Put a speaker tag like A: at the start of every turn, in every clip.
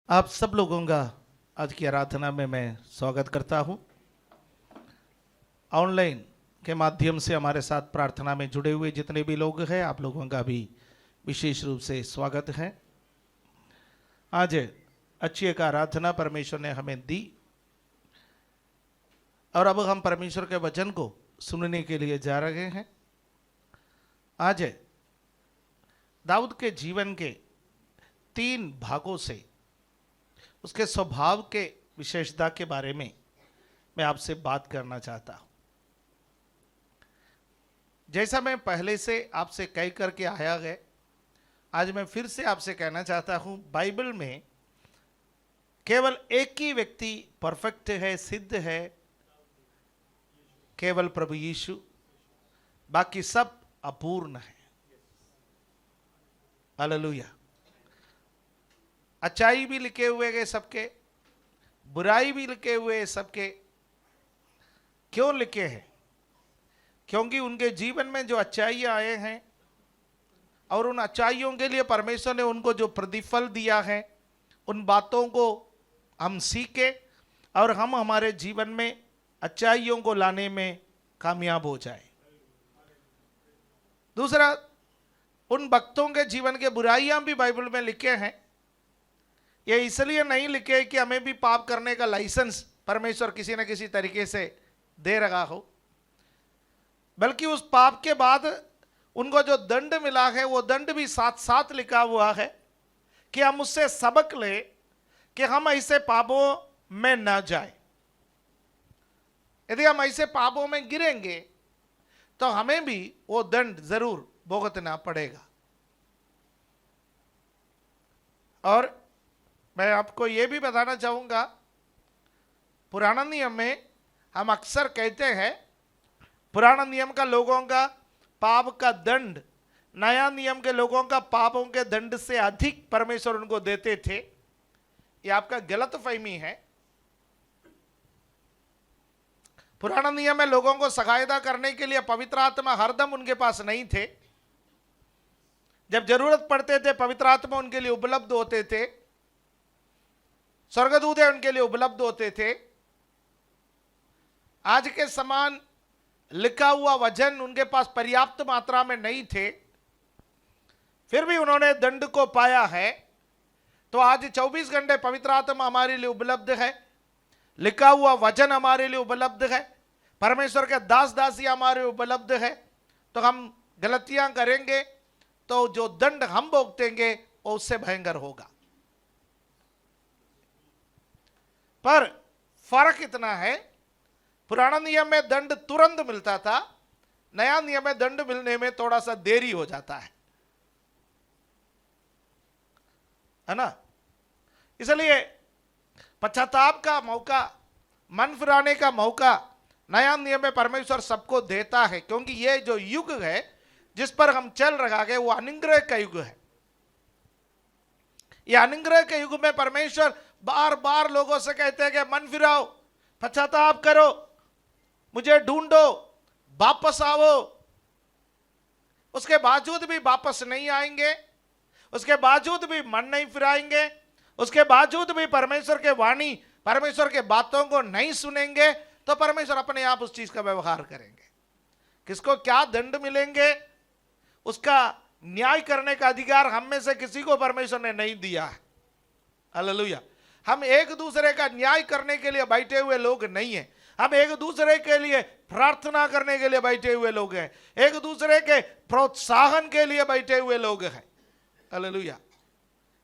A: आप सब लोगों का आज की आराधना में मैं स्वागत करता हूं। ऑनलाइन के माध्यम से हमारे साथ प्रार्थना में जुड़े हुए जितने भी लोग हैं, आप लोगों का भी विशेष रूप से स्वागत है। आज अच्छी एक आराधना परमेश्वर ने हमें दी और अब हम परमेश्वर के वचन को सुनने के लिए जा रहे हैं। आज दाऊद के जीवन के 3 भागों से उसके स्वभाव के विशेषता के बारे में मैं आपसे बात करना चाहता हूं। जैसा मैं पहले से आपसे कह करके आया है, आज मैं फिर से आपसे कहना चाहता हूं, बाइबल में केवल एक ही व्यक्ति परफेक्ट है, सिद्ध है, केवल प्रभु यीशु। बाकी सब अपूर्ण है। हालेलुया। अच्छाई भी लिखे हुए हैं सबके, बुराई भी लिखे हुए हैं सबके। क्यों लिखे हैं? क्योंकि उनके जीवन में जो अच्छाइयाँ आए हैं और उन अच्छाइयों के लिए परमेश्वर ने उनको जो प्रतिफल दिया है, उन बातों को हम सीखे और हम हमारे जीवन में अच्छाइयों को लाने में कामयाब हो जाए। दूसरा, उन भक्तों के जीवन के बुराइयां भी बाइबल में लिखे हैं। ये इसलिए नहीं लिखे कि हमें भी पाप करने का लाइसेंस परमेश्वर किसी न किसी तरीके से दे रहा हो, बल्कि उस पाप के बाद उनको जो दंड मिला है वो दंड भी साथ साथ लिखा हुआ है कि हम उससे सबक ले कि हम ऐसे पापों में न जाए। यदि हम ऐसे पापों में गिरेंगे तो हमें भी वो दंड जरूर भुगतना पड़ेगा। और मैं आपको ये भी बताना चाहूँगा, पुराना नियम में हम अक्सर कहते हैं पुराना नियम का लोगों का पाप का दंड नया नियम के लोगों का पापों के दंड से अधिक परमेश्वर उनको देते थे। ये आपका गलत फहमी है। पुराना नियम में लोगों को सहायता करने के लिए पवित्र आत्मा हरदम उनके पास नहीं थे। जब जरूरत पड़ते थे पवित्र आत्मा उनके लिए उपलब्ध होते थे, स्वर्गदूत उनके लिए उपलब्ध होते थे। आज के समान लिखा हुआ वचन उनके पास पर्याप्त मात्रा में नहीं थे, फिर भी उन्होंने दंड को पाया है। तो आज 24 घंटे पवित्र आत्मा हमारे लिए उपलब्ध है, लिखा हुआ वचन हमारे लिए उपलब्ध है, परमेश्वर के दास दासी हमारे उपलब्ध है। तो हम गलतियां करेंगे तो जो दंड हम भुगतेंगे वो उससे भयंकर होगा। पर फर्क इतना है, पुराना नियम में दंड तुरंत मिलता था, नया नियम में दंड मिलने में थोड़ा सा देरी हो जाता है ना। इसलिए पश्चाताप का मौका, मन फिराने का मौका नया नियम में परमेश्वर सबको देता है, क्योंकि ये जो युग है जिस पर हम चल रहा है वो अनुग्रह का युग है। ये अनुग्रह के युग में परमेश्वर बार बार लोगों से कहते हैं कि मन फिराओ, पश्चाताप करो, मुझे ढूंढो, वापस आओ। उसके बावजूद भी वापस नहीं आएंगे, उसके बावजूद भी मन नहीं फिराएंगे, उसके बावजूद भी परमेश्वर के वाणी, परमेश्वर के बातों को नहीं सुनेंगे, तो परमेश्वर अपने आप उस चीज का व्यवहार करेंगे। किसको क्या दंड मिलेंगे उसका न्याय करने का अधिकार हम में से किसी को परमेश्वर ने नहीं दिया है। हालेलुया। हम एक दूसरे का न्याय करने के लिए बैठे हुए लोग नहीं हैं। हम एक दूसरे के लिए प्रार्थना करने के लिए बैठे हुए लोग हैं, एक दूसरे के प्रोत्साहन के लिए बैठे हुए लोग हैं। हालेलुया।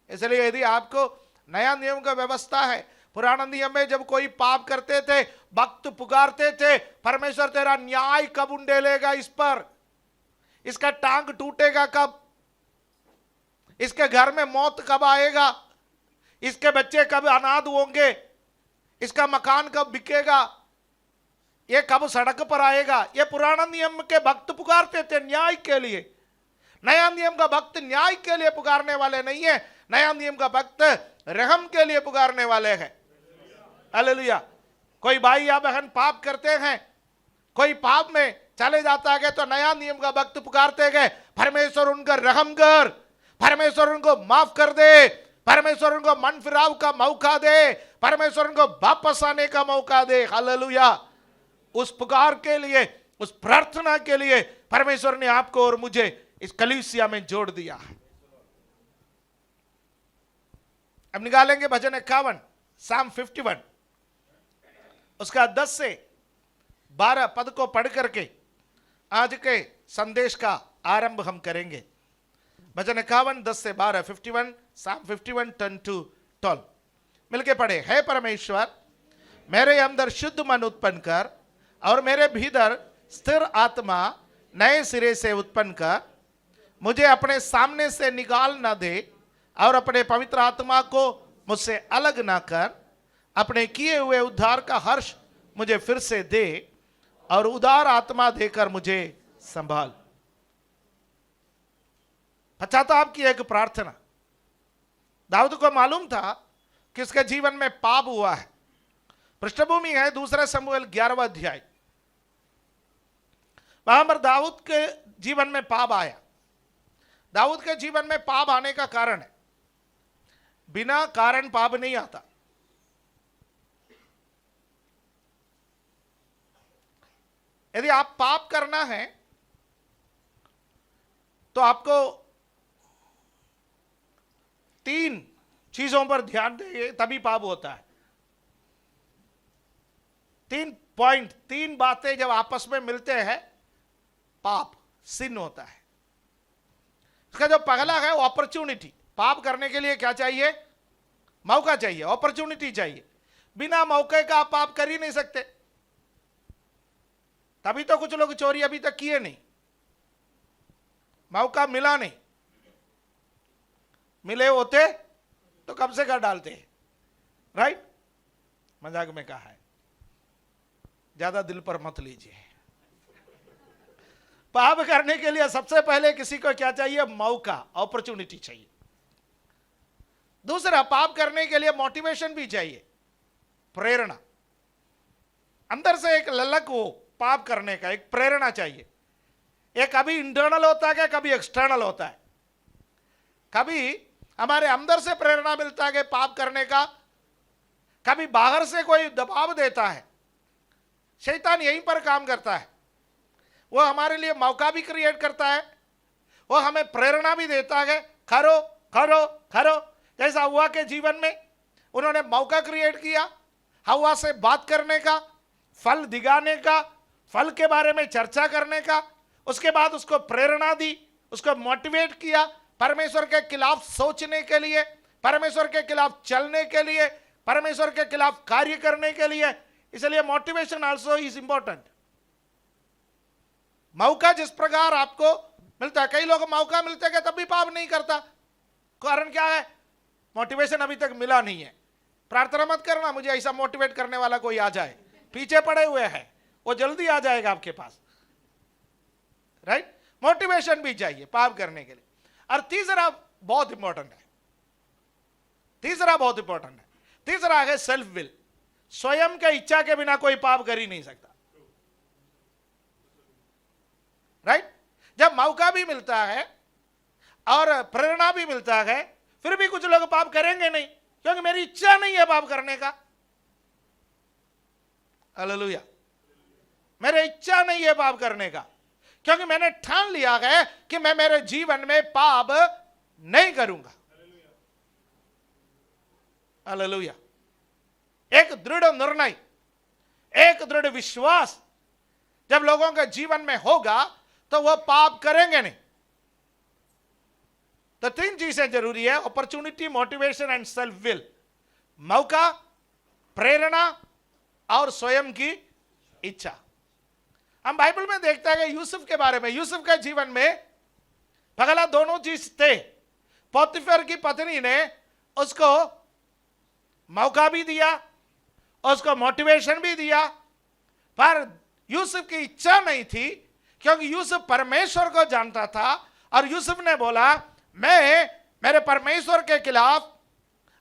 A: इसलिए यदि आपको नया नियम का व्यवस्था है, पुराना नियम में जब कोई पाप करते थे भक्त पुकारते थे, परमेश्वर तेरा न्याय कब उंडेलेगा इस पर, इसका टांग टूटेगा कब, इसके घर में मौत कब आएगा, इसके बच्चे कब अनाथ होंगे, इसका मकान कब बिकेगा, ये कब सड़क पर आएगा। ये पुराना नियम के भक्त पुकारते थे न्याय के लिए। नया नियम का भक्त न्याय के लिए पुकारने वाले नहीं है, नया नियम का भक्त रहम के लिए पुकारने वाले हैं। हालेलुया। कोई भाई या बहन पाप करते हैं, कोई पाप में चले जाता है तो नया नियम का भक्त पुकारते गए, परमेश्वर उनका रहम कर, परमेश्वर उनको माफ कर दे, परमेश्वर उनको मन फिराव का मौका दे, परमेश्वर उनको वापस आने का मौका दे। हालेलुया। उस पुकार के लिए, उस प्रार्थना के लिए परमेश्वर ने आपको और मुझे इस कलीसिया में जोड़ दिया है। अब निकालेंगे भजन 51, साम 51, उसका 10 से 12 पद को पढ़ करके आज के संदेश का आरंभ हम करेंगे। भजन 51 10 से 12, 51 साम 51 10 to 12 मिलके पढ़े। है परमेश्वर, मेरे अंदर शुद्ध मन उत्पन्न कर और मेरे भीतर स्थिर आत्मा नए सिरे से उत्पन्न कर। मुझे अपने सामने से निकाल ना दे और अपने पवित्र आत्मा को मुझसे अलग ना कर। अपने किए हुए उद्धार का हर्ष मुझे फिर से दे और उदार आत्मा देकर मुझे संभाल। पश्चाताप की एक प्रार्थना। दाऊद को मालूम था कि उसके जीवन में पाप हुआ है। पृष्ठभूमि है 2 शमूएल 11वां अध्याय। वहां पर दाऊद के जीवन में पाप आया। दाऊद के जीवन में पाप आने का कारण है, बिना कारण पाप नहीं आता। यदि आप पाप करना है तो आपको 3 चीजों पर ध्यान देंगे तभी पाप होता है। 3 पॉइंट, 3 बातें जब आपस में मिलते हैं पाप सिन होता है। इसका जो पहला है वो अपॉर्चुनिटी। पाप करने के लिए क्या चाहिए? मौका चाहिए, अपॉर्चुनिटी चाहिए। बिना मौके का आप पाप कर ही नहीं सकते। तभी तो कुछ लोग चोरी अभी तक किए नहीं, मौका मिला नहीं। मिले होते तो कब से कर डालते, राइट? मजाक में कहा है, ज्यादा दिल पर मत लीजिए। पाप करने के लिए सबसे पहले किसी को क्या चाहिए? मौका, अपॉर्चुनिटी चाहिए। दूसरा, पाप करने के लिए मोटिवेशन भी चाहिए, प्रेरणा। अंदर से एक ललक हो पाप करने का, एक प्रेरणा चाहिए। एक कभी इंटरनल होता है, कभी एक्सटर्नल होता है। कभी हमारे अंदर से प्रेरणा मिलता है पाप करने का, कभी बाहर से कोई दबाव देता है। शैतान यहीं पर काम करता है। वो हमारे लिए मौका भी क्रिएट करता है, वो हमें प्रेरणा भी देता है, करो करो करो। जैसा हव्वा के जीवन में उन्होंने मौका क्रिएट किया, हव्वा से बात करने का, फल दिखाने का, फल के बारे में चर्चा करने का। उसके बाद उसको प्रेरणा दी, उसको मोटिवेट किया परमेश्वर के खिलाफ सोचने के लिए, परमेश्वर के खिलाफ चलने के लिए, परमेश्वर के खिलाफ कार्य करने के लिए। इसलिए मोटिवेशन आल्सो इज इंपॉर्टेंट। मौका जिस प्रकार आपको मिलता है, कई लोग मौका मिलते हैं तब भी पाप नहीं करता। कारण क्या है? मोटिवेशन अभी तक मिला नहीं है। प्रार्थना मत करना मुझे ऐसा मोटिवेट करने वाला कोई आ जाए, पीछे पड़े हुए हैं, वो जल्दी आ जाएगा आपके पास, राइट? मोटिवेशन भी चाहिए पाप करने के लिए। और तीसरा बहुत इंपॉर्टेंट है, तीसरा है सेल्फ विल। स्वयं के इच्छा के बिना कोई पाप कर ही नहीं सकता, राइट? जब मौका भी मिलता है और प्रेरणा भी मिलता है, फिर भी कुछ लोग पाप करेंगे नहीं, क्योंकि मेरी इच्छा नहीं है पाप करने का। हालेलुया। मेरी इच्छा नहीं है पाप करने का, क्योंकि मैंने ठान लिया है कि मैं मेरे जीवन में पाप नहीं करूंगा। हालेलुया। एक दृढ़ निर्णय, एक दृढ़ विश्वास जब लोगों के जीवन में होगा तो वह पाप करेंगे नहीं। तो 3 चीजें जरूरी है, opportunity, motivation and self will. मौका, प्रेरणा और स्वयं की इच्छा। हम बाइबल में देखते हैं यूसुफ के बारे में। यूसुफ के जीवन में पहला दोनों चीज थे। पोतीफर की पत्नी ने उसको मौका भी दिया, उसको मोटिवेशन भी दिया, पर यूसुफ की इच्छा नहीं थी, क्योंकि यूसुफ परमेश्वर को जानता था। और यूसुफ ने बोला, मैं मेरे परमेश्वर के खिलाफ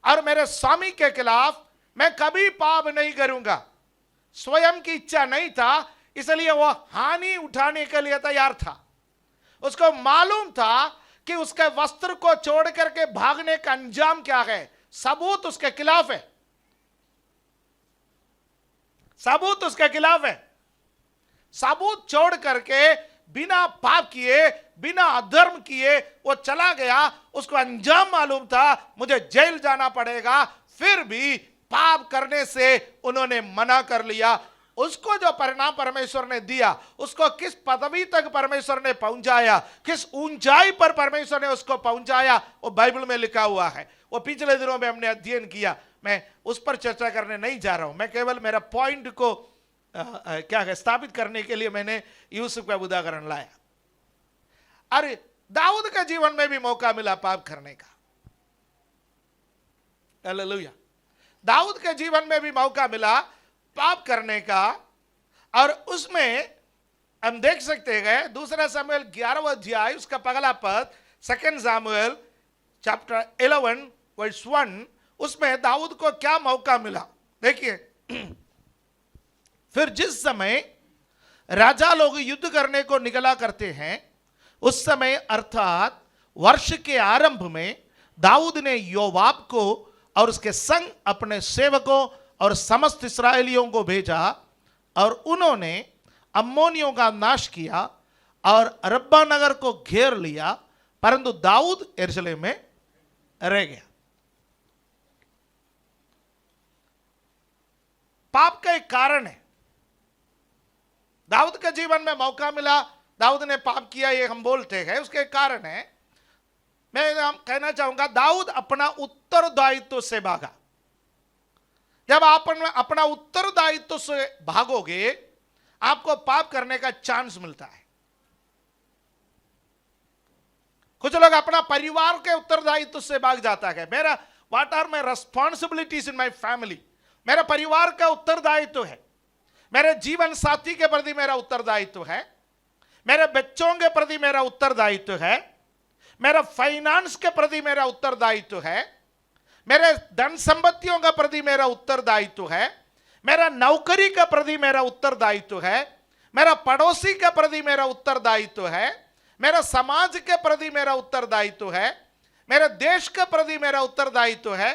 A: और मेरे स्वामी के खिलाफ मैं कभी पाप नहीं करूंगा। स्वयं की इच्छा नहीं था, इसलिए वह हानि उठाने के लिए तैयार था। उसको मालूम था कि उसके वस्त्र को छोड़ करके भागने का अंजाम क्या है, सबूत उसके खिलाफ है, सबूत उसके खिलाफ है। सबूत छोड़ करके बिना पाप किए, बिना अधर्म किए वो चला गया। उसको अंजाम मालूम था, मुझे जेल जाना पड़ेगा, फिर भी पाप करने से उन्होंने मना कर लिया। उसको जो परिणाम परमेश्वर ने दिया, उसको किस पदवी तक परमेश्वर ने पहुंचाया, किस ऊंचाई पर परमेश्वर ने उसको पहुंचाया, वो बाइबल में लिखा हुआ है। वो पिछले दिनों में हमने अध्ययन किया, मैं उस पर चर्चा करने नहीं जा रहा हूं। मैं केवल मेरा पॉइंट को क्या है स्थापित करने के लिए मैंने यूसुफ का उदाहरण लाया। अरे दाऊद के जीवन में भी मौका मिला पाप करने का, हालेलुया। दाऊद के जीवन में भी मौका मिला पाप करने का, और उसमें हम देख सकते हैं दूसरा सामुएल 11वां अध्याय उसका पहला पद, 2 सामुएल चैप्टर 11 वर्स 1, उसमें दाऊद को क्या मौका मिला देखिए। फिर जिस समय राजा लोग युद्ध करने को निकला करते हैं, उस समय अर्थात वर्ष के आरंभ में दाऊद ने योवाब को और उसके संग अपने सेवकों और समस्त इस्राएलियों को भेजा, और उन्होंने अम्मोनियों का नाश किया और रब्बा नगर को घेर लिया, परंतु दाऊद यरूशलेम में रह गया। पाप का एक कारण है। दाऊद के जीवन में मौका मिला, दाऊद ने पाप किया, ये हम बोलते हैं, उसके कारण है। मैं कहना चाहूंगा दाऊद अपना उत्तरदायित्व से भागा। जब आप अपना उत्तरदायित्व से भागोगे, आपको पाप करने का चांस मिलता है। कुछ लोग अपना परिवार के उत्तरदायित्व से भाग जाता है। मेरा what are my responsibilities in my family, मेरा परिवार का उत्तरदायित्व है, मेरे जीवन साथी के प्रति मेरा उत्तरदायित्व है, मेरे बच्चों के प्रति मेरा उत्तरदायित्व है, मेरा फाइनेंस के प्रति मेरा उत्तरदायित्व है, मेरे धन संपत्तियों का प्रति मेरा उत्तरदायित्व है, मेरा नौकरी का प्रति मेरा उत्तरदायित्व है, मेरा पड़ोसी के प्रति मेरा उत्तरदायित्व है, मेरा समाज के प्रति मेरा उत्तरदायित्व है, मेरे देश के प्रति मेरा उत्तरदायित्व है।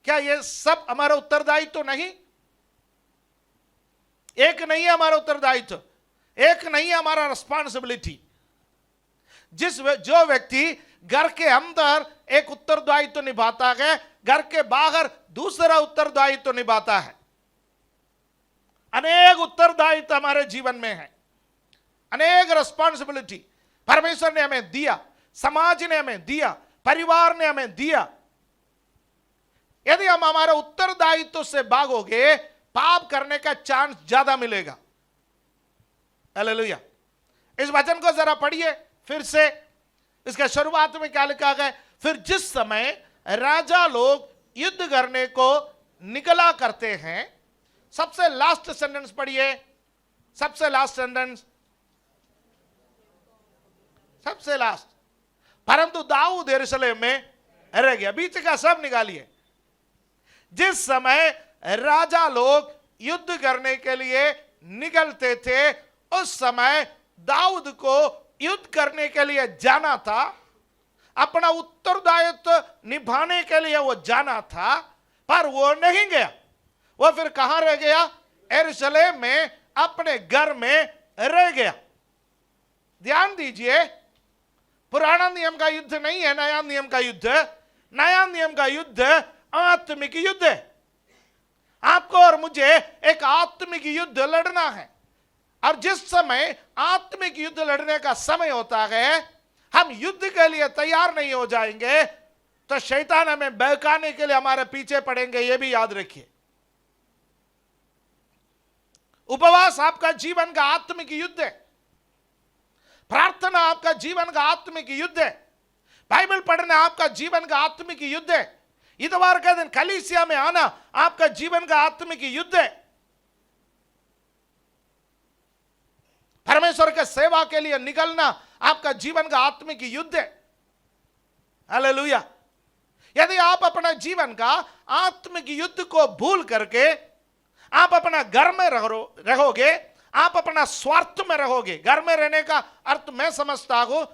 A: क्या ये सब हमारा उत्तरदायित्व नहीं? एक नहीं है हमारा उत्तरदायित्व, एक नहीं है हमारा रिस्पॉन्सिबिलिटी। जो व्यक्ति घर के अंदर एक उत्तरदायित्व निभाता है, घर के बाहर दूसरा उत्तरदायित्व निभाता है। अनेक उत्तरदायित्व हमारे जीवन में है, अनेक रिस्पॉन्सिबिलिटी परमेश्वर ने हमें दिया, समाज ने हमें दिया, परिवार ने हमें दिया। यदि हम हमारे उत्तरदायित्व से भागोगे, पाप करने का चांस ज्यादा मिलेगा। हालेलुया। इस वचन को जरा पढ़िए फिर से। इसके शुरुआत में क्या लिखा है? फिर जिस समय राजा लोग युद्ध करने को निकला करते हैं। सबसे लास्ट सेंटेंस पढ़िए, सबसे लास्ट सेंटेंस, सबसे लास्ट। परंतु दाऊद यरूशलेम में रह गया। बीच का सब निकालिए। जिस समय राजा लोग युद्ध करने के लिए निकलते थे, उस समय दाऊद को युद्ध करने के लिए जाना था, अपना उत्तरदायित्व निभाने के लिए वो जाना था, पर वो नहीं गया। वो फिर कहां रह गया? यरूशलेम में, अपने घर में रह गया। ध्यान दीजिए, पुराना नियम का युद्ध नहीं है नया नियम का युद्ध। नया नियम का युद्ध आत्मिक युद्ध है। आपको और मुझे एक आत्मिक युद्ध लड़ना है, और जिस समय आत्मिक युद्ध लड़ने का समय होता है, हम युद्ध के लिए तैयार नहीं हो जाएंगे तो शैतान हमें बहकाने के लिए हमारे पीछे पड़ेंगे। यह भी याद रखिए। उपवास आपका जीवन का आत्मिक युद्ध है। प्रार्थना आपका जीवन का आत्मिक युद्ध है। बाइबल पढ़ना आपका जीवन का आत्मिक युद्ध है। इतवार का दिन कलीसिया में आना आपका जीवन का आत्मिक युद्ध है। परमेश्वर के सेवा के लिए निकलना आपका जीवन का आत्मिक युद्ध है। हालेलुया। यदि आप अपना जीवन का आत्मिक युद्ध को भूल करके आप अपना घर में रहोगे, आप अपना स्वार्थ में रहोगे। घर में रहने का अर्थ मैं समझता हूं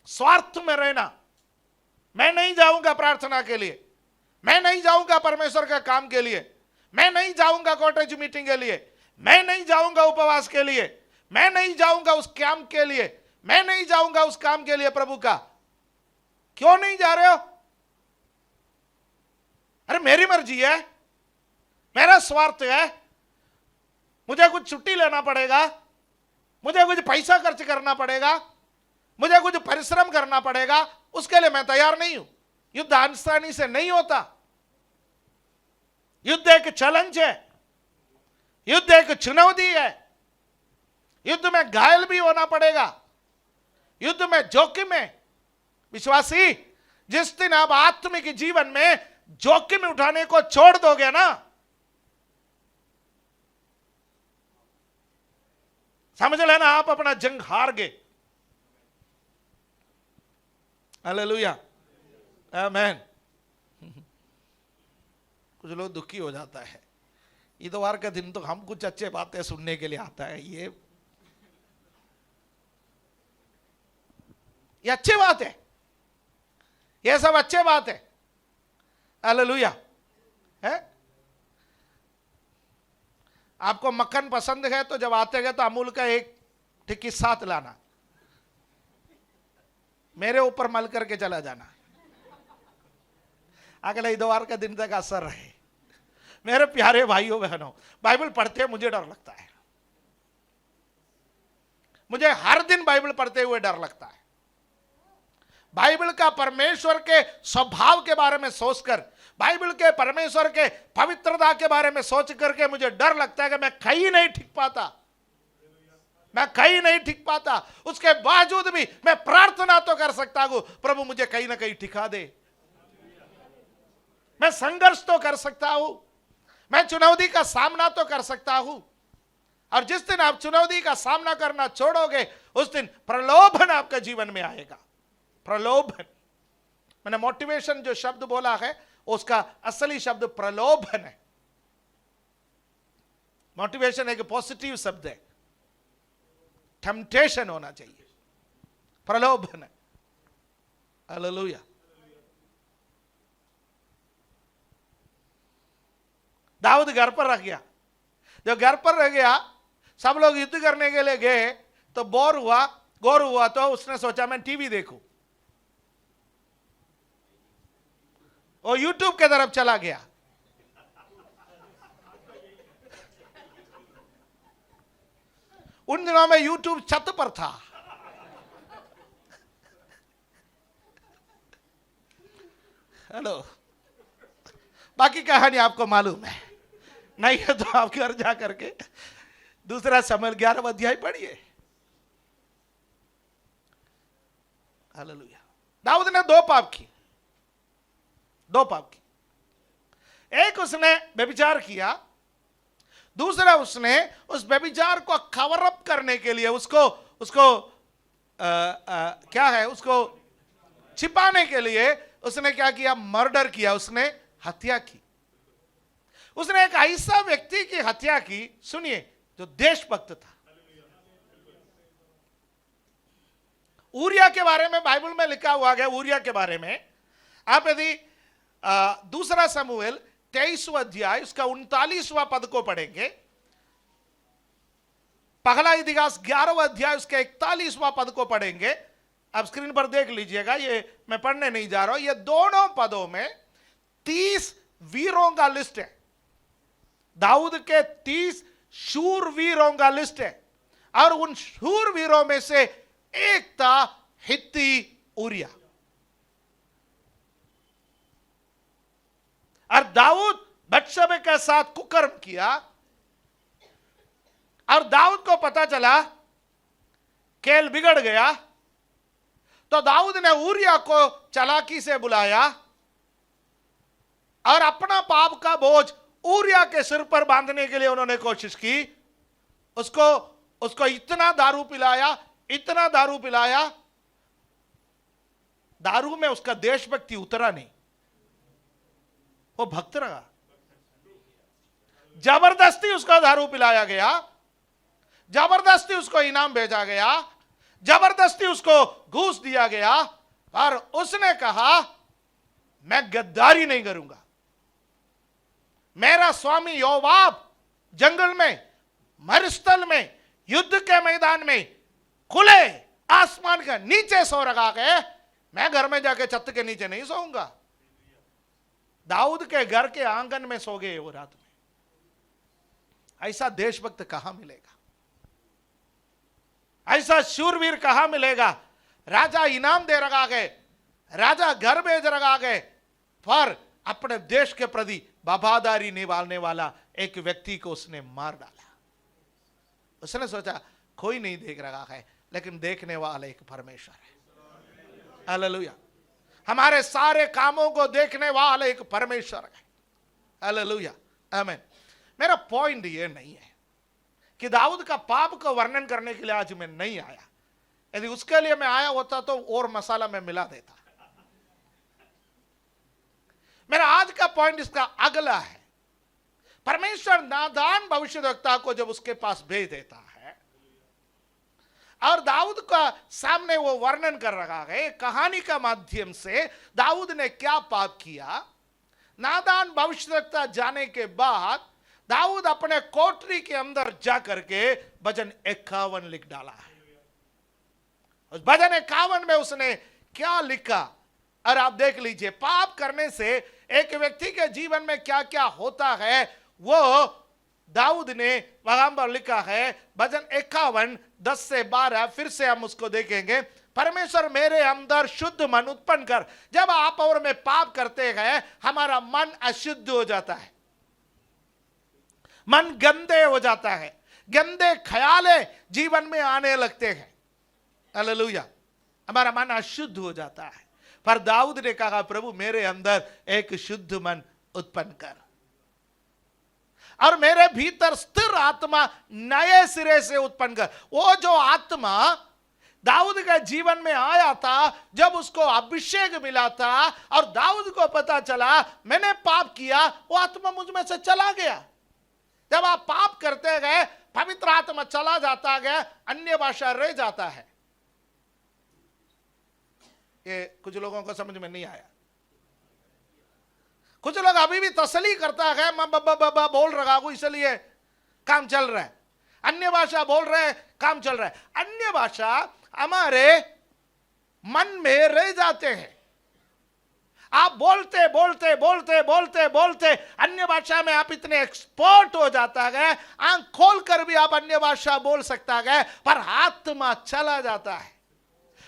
A: स्वार्थ में रहना। मैं नहीं जाऊंगा प्रार्थना के लिए, मैं नहीं जाऊंगा परमेश्वर का काम के लिए, मैं नहीं जाऊंगा कॉटेज मीटिंग के लिए, मैं नहीं जाऊंगा उपवास के लिए, मैं नहीं जाऊंगा उस काम के लिए, मैं नहीं जाऊंगा उस काम के लिए प्रभु का। क्यों नहीं जा रहे हो? अरे मेरी मर्जी है, मेरा स्वार्थ है, मुझे कुछ छुट्टी लेना पड़ेगा, मुझे कुछ पैसा खर्च करना पड़ेगा, मुझे कुछ परिश्रम करना पड़ेगा, उसके लिए मैं तैयार नहीं हूं। युद्ध आसानी से नहीं होता। युद्ध एक चैलेंज है, युद्ध एक चुनौती है। युद्ध में घायल भी होना पड़ेगा, युद्ध में जोखिम है। विश्वासी, जिस दिन आप आत्मिक जीवन में जोखिम उठाने को छोड़ दोगे ना, समझ लेना आप अपना जंग हार गए। हालेलुया, आमीन। कुछ लोग दुखी हो जाता है, इतवार का दिन तो हम कुछ अच्छे बातें सुनने के लिए आता है। ये अच्छी बात है, ये सब अच्छे बात है। हालेलुया है। आपको मक्खन पसंद है तो जब आते गए तो अमूल का एक टिक्की साथ लाना, मेरे ऊपर मल करके चला जाना, अगले इतवार का दिन तक असर रहे। मेरे प्यारे भाइयों बहनों, बाइबल पढ़ते मुझे डर लगता है, मुझे हर दिन बाइबल पढ़ते हुए डर लगता है। बाइबल का परमेश्वर के स्वभाव के बारे में सोचकर, बाइबल के परमेश्वर के पवित्रता के बारे में सोच करके मुझे डर लगता है कि मैं कहीं नहीं ठीक पाता, मैं कहीं नहीं ठीक पाता। उसके बावजूद भी मैं प्रार्थना तो कर सकता हूं, प्रभु मुझे कहीं ना कहीं ठिका दे। मैं संघर्ष तो कर सकता हूं, मैं चुनौती का सामना तो कर सकता हूं। और जिस दिन आप चुनौती का सामना करना छोड़ोगे, उस दिन प्रलोभन आपके जीवन में आएगा। प्रलोभन, मैंने मोटिवेशन जो शब्द बोला है उसका असली शब्द प्रलोभन है। मोटिवेशन एक पॉजिटिव शब्द है, टेम्पटेशन होना चाहिए, प्रलोभन है। हालेलुया। दाऊद घर पर रह गया, जब घर पर रह गया, सब लोग युद्ध करने के लिए गए तो बोर हुआ तो उसने सोचा मैं टीवी देखूं, और यूट्यूब के तरफ चला गया। उन दिनों में यूट्यूब छत पर था। हेलो, बाकी कहानी आपको मालूम है, नहीं है तो आप घर जा करके दूसरा शमूएल 11वां अध्याय पढ़िए। हालेलुया। दाऊद ने दो पाप की। एक उसने व्यभिचार किया, दूसरा उसने उस व्यभिचार को कवर अप करने के लिए उसको छिपाने के लिए उसने क्या किया? मर्डर किया, उसने हत्या की। उसने एक ऐसा व्यक्ति की हत्या की, सुनिए, जो देशभक्त था। ऊरिया के बारे में बाइबल में लिखा हुआ है। ऊरिया के बारे में आप यदि दूसरा शमूएल 23वां अध्याय उसका 39वां पद को पढ़ेंगे, पहला इतिहास 11वां अध्याय उसके 41वां पद को पढ़ेंगे, आप स्क्रीन पर देख लीजिएगा, ये मैं पढ़ने नहीं जा रहा हूं। ये दोनों पदों में 30 वीरों का लिस्ट है। दाऊद के 30 शूरवीरों का लिस्ट है, और उन शूरवीरों में से एक था हित्ती ऊरिया। और दाऊद बत्शेबा के साथ कुकर्म किया, और दाऊद को पता चला खेल बिगड़ गया, तो दाऊद ने ऊरिया को चालाकी से बुलाया और अपना पाप का बोझ ऊरिया के सिर पर बांधने के लिए उन्होंने कोशिश की। उसको इतना दारू पिलाया, दारू में उसका देशभक्ति उतरा नहीं, वो भक्त रहा। जबरदस्ती उसको दारू पिलाया गया, जबरदस्ती उसको इनाम भेजा गया, जबरदस्ती उसको घूस दिया गया और उसने कहा मैं गद्दारी नहीं करूंगा। मेरा स्वामी योवाब जंगल में, मरुस्थल में, युद्ध के मैदान में, खुले आसमान के नीचे सो रखा है, मैं घर में जाके छत के नीचे नहीं सोऊंगा। दाऊद के घर के आंगन में सो गए वो रात में। ऐसा देशभक्त कहां मिलेगा? ऐसा शूरवीर कहां मिलेगा? राजा इनाम दे रखा है, राजा घर भेज रखा है, पर अपने देश के प्रति वफादारी निभाने वाला एक व्यक्ति को उसने मार डाला। उसने सोचा कोई नहीं देख रहा है, लेकिन देखने वाला एक परमेश्वर है। हालेलुया। हमारे सारे कामों को देखने वाला एक परमेश्वर है। हालेलुया, आमीन। मेरा पॉइंट ये नहीं है कि दाऊद का पाप का वर्णन करने के लिए आज मैं नहीं आया। यदि उसके लिए मैं आया होता तो और मसाला मैं मिला देता। मेरा आज का पॉइंट इसका अगला है। परमेश्वर नादान भविष्यद्वक्ता को जब उसके पास भेज देता है और दाऊद का सामने वो वर्णन कर रहा है, कहानी का माध्यम से दाऊद ने क्या पाप किया। नादान भविष्यद्वक्ता जाने के बाद दाऊद अपने कोठरी के अंदर जाकर के भजन 51 लिख डाला है। उस भजन 51 में उसने क्या लिखा, और आप देख लीजिए पाप करने से एक व्यक्ति के जीवन में क्या क्या होता है, वो दाऊद ने वहां पर लिखा है। भजन 51 10 से 12 फिर से हम उसको देखेंगे। परमेश्वर मेरे अंदर शुद्ध मन उत्पन्न कर। जब आप और मैं पाप करते हैं, हमारा मन अशुद्ध हो जाता है, मन गंदे हो जाता है, गंदे ख्याले जीवन में आने लगते हैं। हालेलुया, हमारा मन अशुद्ध हो जाता है। पर दाऊद ने कहा प्रभु मेरे अंदर एक शुद्ध मन उत्पन्न कर और मेरे भीतर स्थिर आत्मा नए सिरे से उत्पन्न कर। वो जो आत्मा दाऊद के जीवन में आया था, जब उसको अभिषेक मिला था और दाऊद को पता चला मैंने पाप किया, वो आत्मा मुझ में से चला गया। जब आप पाप करते गए, पवित्र आत्मा चला जाता गया, अन्य भाषा रह जाता है। ये कुछ लोगों को समझ में नहीं आया। कुछ लोग अभी भी तसली करता है, मैं बब्बा बोल रहा हूं इसलिए काम चल रहा है, अन्य भाषा बोल रहे हैं काम चल रहा है। अन्य भाषा हमारे मन में रह जाते हैं। आप बोलते बोलते बोलते बोलते बोलते अन्य भाषा में आप इतने एक्सपर्ट हो जाता है, आंख खोल कर भी आप अन्य भाषा बोल सकता है, पर आत्मा चला जाता है।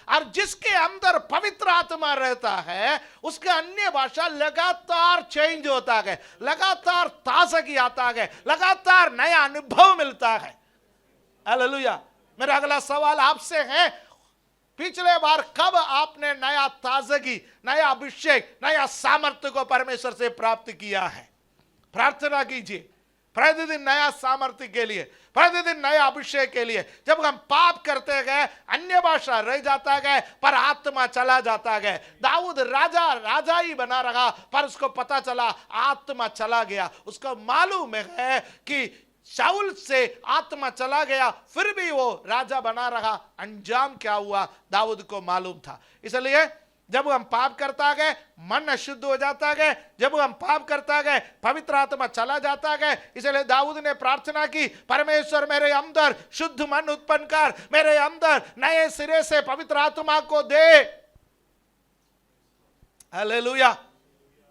A: और जिसके अंदर पवित्र आत्मा रहता है, उसके अन्य भाषा लगातार चेंज होता है, लगातार ताजगी आता है, लगातार नया अनुभव मिलता है। हालेलुया। मेरा अगला सवाल आपसे है, पिछले बार कब आपने नया ताजगी, नया अभिषेक, नया सामर्थ्य को परमेश्वर से प्राप्त किया है? प्रार्थना कीजिए प्रतिदिन नया सामर्थ्य के लिए, प्रतिदिन नया अभिषेक के लिए। जब हम पाप करते गए, अन्य भाषा रह जाता गए, पर आत्मा चला जाता गया। दाऊद राजा ही बना रहा, पर उसको पता चला आत्मा चला गया। उसको मालूम है कि शाऊल से आत्मा चला गया, फिर भी वो राजा बना रहा। अंजाम क्या हुआ दाऊद को मालूम था। इसलिए जब हम पाप करता गए, मन अशुद्ध हो जाता गए। जब हम पाप करता गए, पवित्र आत्मा चला जाता गए। इसलिए दाऊद ने प्रार्थना की, परमेश्वर मेरे अंदर शुद्ध मन उत्पन्न कर, मेरे अंदर नए सिरे से पवित्र आत्मा को दे। हालेलुया,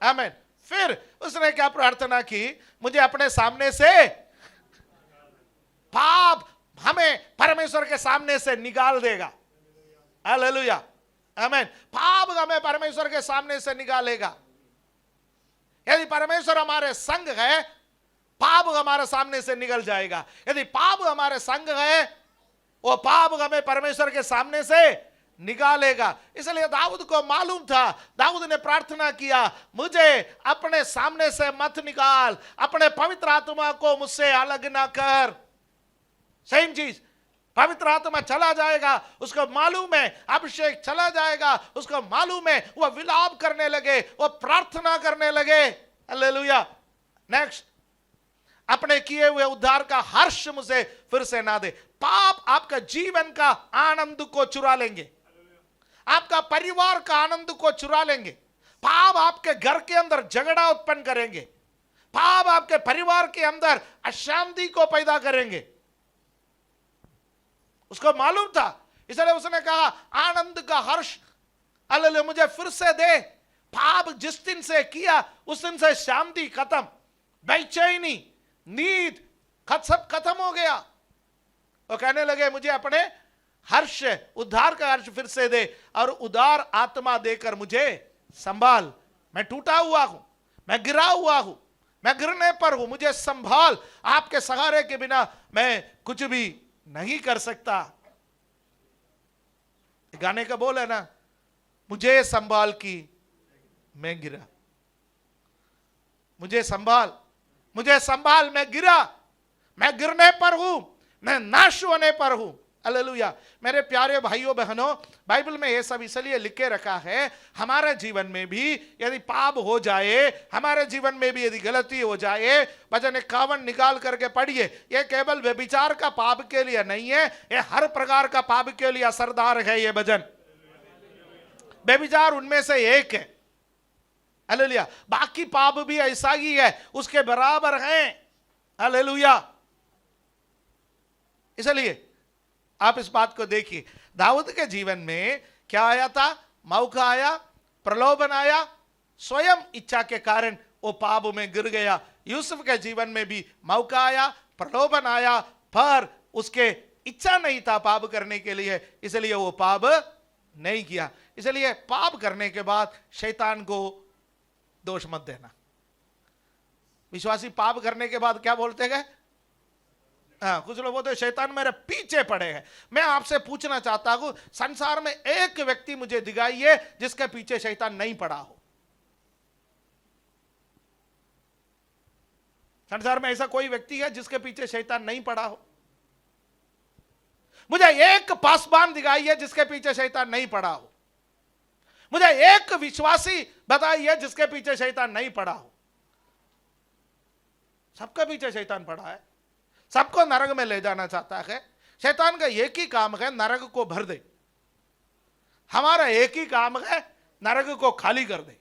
A: आमीन। फिर उसने क्या प्रार्थना की? मुझे अपने सामने से पाप हमें परमेश्वर के सामने से निकाल देगा। हालेलुया, आमीन। पाप हमें परमेश्वर के सामने से निकालेगा। यदि परमेश्वर हमारे संग है, पाप हमारे सामने से निकल जाएगा। यदि पाप हमारे संग है, वो पाप हमें परमेश्वर के सामने से निकालेगा। इसलिए दाऊद को मालूम था। दाऊद ने प्रार्थना किया, मुझे अपने सामने से मत निकाल, अपने पवित्र आत्मा को मुझसे अलग ना कर। सेम चीज, पवित्र आत्मा चला जाएगा, उसको मालूम है अभिषेक चला जाएगा, उसको मालूम है वो विलाप करने लगे, वो प्रार्थना करने लगे। हालेलुया। नेक्स्ट, अपने किए हुए उद्धार का हर्ष मुझे फिर से ना दे। पाप आपका जीवन का आनंद को चुरा लेंगे, आपका परिवार का आनंद को चुरा लेंगे। पाप आपके घर के अंदर झगड़ा उत्पन्न करेंगे, पाप आपके परिवार के अंदर अशांति को पैदा करेंगे। उसको मालूम था, इसलिए उसने कहा आनंद का हर्ष अल्लाह मुझे फिर से दे। पाप जिस दिन से किया उस दिन से शांति खत्म, बेचैनी, नींद सब खत्म हो गया। वो कहने लगे मुझे अपने हर्ष, उद्धार का हर्ष फिर से दे और उदार आत्मा देकर मुझे संभाल। मैं टूटा हुआ हूं, मैं गिरा हुआ हूं, मैं गिरने पर हूं, मुझे संभाल। आपके सहारे के बिना मैं कुछ भी नहीं कर सकता। गाने का बोल है ना, मुझे संभाल की मैं गिरा, मुझे संभाल, मुझे संभाल, मैं गिरा, मैं गिरने पर हूं, मैं नाश होने पर हूं। हालेलुया। मेरे प्यारे भाइयों बहनों, बाइबल में यह सब इसलिए लिख के रखा है, हमारे जीवन में भी यदि पाप हो जाए, हमारे जीवन में भी यदि गलती हो जाए, भजन 51 निकाल करके पढ़िए। यह केवल व्यभिचार का पाप के लिए नहीं है, यह हर प्रकार का पाप के लिए असरदार है। यह भजन, व्यभिचार उनमें से एक है। हालेलुया। बाकी पाप भी ऐसा ही है, उसके बराबर हैं। हालेलुया। इसलिए आप इस बात को देखिए, दाऊद के जीवन में क्या आया था? मौका आया, प्रलोभन आया, स्वयं इच्छा के कारण वो पाप में गिर गया। यूसुफ के जीवन में भी मौका आया, प्रलोभन आया, पर उसके इच्छा नहीं था पाप करने के लिए, इसलिए वो पाप नहीं किया। इसलिए पाप करने के बाद शैतान को दोष मत देना। विश्वासी पाप करने के बाद क्या बोलते गए? कुछ लोग बोलते शैतान मेरे पीछे पड़े हैं। मैं आपसे पूछना चाहता हूं, संसार में एक व्यक्ति मुझे दिखाइए जिसके पीछे शैतान नहीं पड़ा हो। संसार में ऐसा कोई व्यक्ति है जिसके पीछे शैतान नहीं पड़ा हो? मुझे एक पासवान दिखाइए जिसके पीछे शैतान नहीं पड़ा हो। मुझे एक विश्वासी बताइए जिसके पीछे शैतान नहीं पड़ा हो। सबके पीछे शैतान पड़ा है, सबको नरक में ले जाना चाहता है। शैतान का एक ही काम है, नरक को भर दे। हमारा एक ही काम है, नरक को खाली कर दे।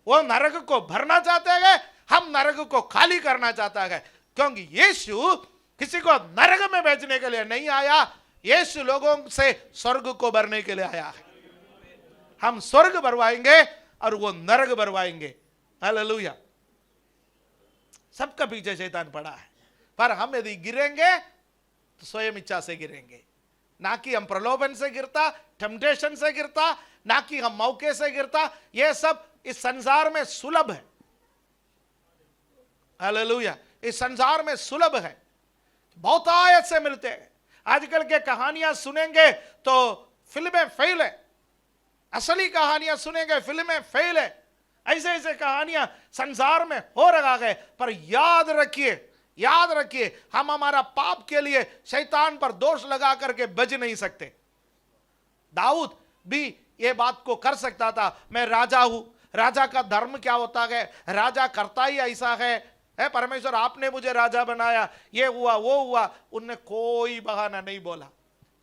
A: वो नरक को भरना चाहते हैं, हम नरक को खाली करना चाहता है। क्योंकि यीशु किसी को नरक में भेजने के लिए नहीं आया, यीशु लोगों से स्वर्ग को भरने के लिए आया है। हम स्वर्ग भरवाएंगे और वो नरक भरवाएंगे। हालेलुया। सबका पीछे शैतान पड़ा है, पर हम यदि गिरेंगे तो स्वयं इच्छा से गिरेंगे, ना कि हम प्रलोभन से गिरता, टेम्पटेशन से गिरता, ना कि हम मौके से गिरता। यह सब इस संसार में सुलभ है। हालेलुया। इस संसार में सुलभ है, बहुत आयत से मिलते हैं। आजकल के कहानियां सुनेंगे तो फिल्में फेल है, असली कहानियां सुनेंगे फिल्में फेल है। ऐसे ऐसे कहानियां संसार में हो रहा है। पर याद रखिए, याद रखिए, हम हमारा पाप के लिए शैतान पर दोष लगा करके बच नहीं सकते। दाऊद भी ये बात को कर सकता था, मैं राजा हूं। राजा का धर्म क्या होता है? राजा करता ही ऐसा है, परमेश्वर आपने मुझे राजा बनाया, ये हुआ वो हुआ। उनने कोई बहाना नहीं बोला,